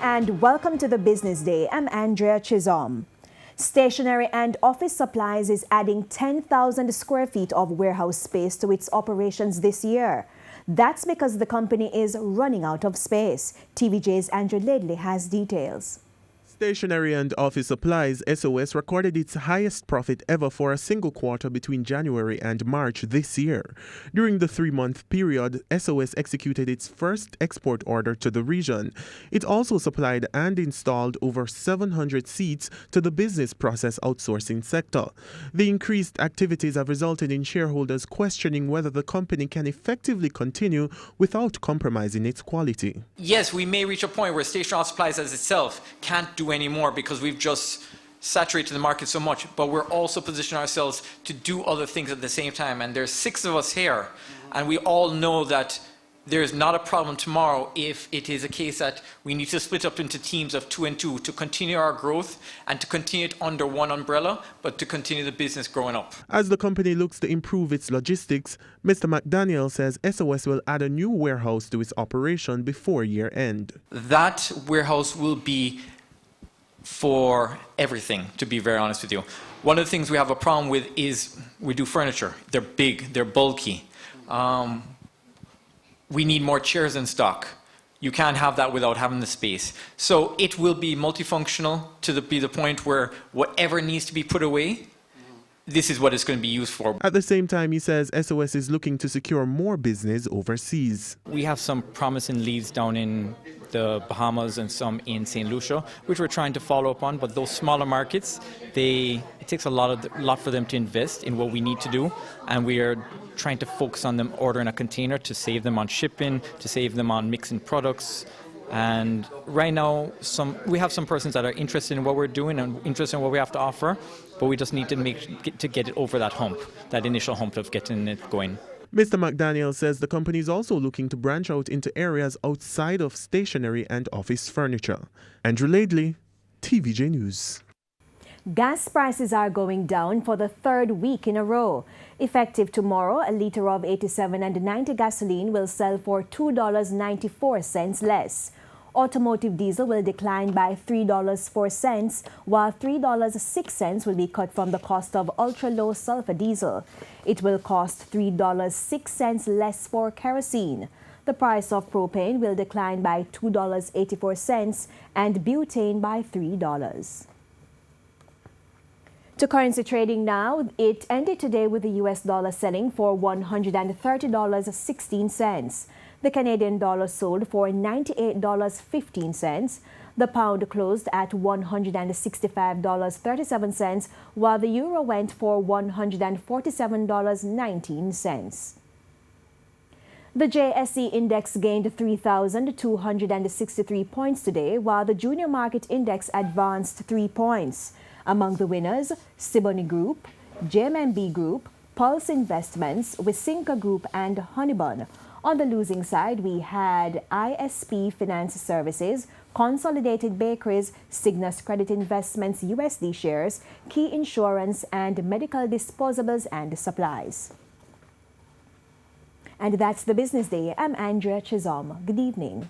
and welcome to the Business Day. I'm Andrea Chisholm. Stationery and office supplies is adding 10,000 square feet of warehouse space to its operations this year. That's because the company is running out of space. TVJ's Andrew Ledley has details. Stationery and office supplies SOS recorded its highest profit ever for a single quarter between January and March this year. During the 3-month period, SOS executed its first export order to the region. It also supplied and installed over 700 seats to the business process outsourcing sector. The increased activities have resulted in shareholders questioning whether the company can effectively continue without compromising its quality. Yes, we may reach a point where stationery supplies as itself can't do anymore because we've just saturated the market so much, but we're also positioning ourselves to do other things at the same time. And there's 6 of us here, and we all know that there's not a problem tomorrow if it is a case that we need to split up into teams of 2 and 2 to continue our growth and to continue it under one umbrella, but to continue the business growing up. As the company looks to improve its logistics, Mr. McDaniel says SOS will add a new warehouse to its operation before year end. That warehouse will be for everything, to be very honest with you. One of the things we have a problem with is we do furniture. They're big, they're bulky. We need more chairs in stock. You can't have that without having the space. So it will be multifunctional to be the point where whatever needs to be put away, this is what it's going to be used for. At the same time, he says SOS is looking to secure more business overseas. We have some promising leads down in the Bahamas and some in St. Lucia, which we're trying to follow up on. But those smaller markets, it takes a lot for them to invest in what we need to do, and we are trying to focus on them ordering a container to save them on shipping, to save them on mixing products. And right now, we have some persons that are interested in what we're doing and interested in what we have to offer, but we just need to get it over that hump, that initial hump of getting it going. Mr. McDaniel says the company is also looking to branch out into areas outside of stationery and office furniture. Andrew Ledley, TVJ News. Gas prices are going down for the 3rd week in a row. Effective tomorrow, a liter of 87 and 90 gasoline will sell for $2.94 less. Automotive diesel will decline by $3.04, while $3.06 will be cut from the cost of ultra-low sulfur diesel. It will cost $3.06 less for kerosene. The price of propane will decline by $2.84 and butane by $3. To currency trading now, it ended today with the US dollar selling for $130.16. The Canadian dollar sold for $98.15. The pound closed at $165.37, while the euro went for $147.19. The JSE index gained 3,263 points today, while the junior market index advanced 3 points. Among the winners, Siboney Group, JMMB Group, Pulse Investments, Wysinca Group, and Honeybun. On the losing side, we had ISP Finance Services, Consolidated Bakeries, Cygnus Credit Investments USD shares, Key Insurance, and Medical Disposables and Supplies. And that's the Business Day. I'm Andrea Chisholm. Good evening.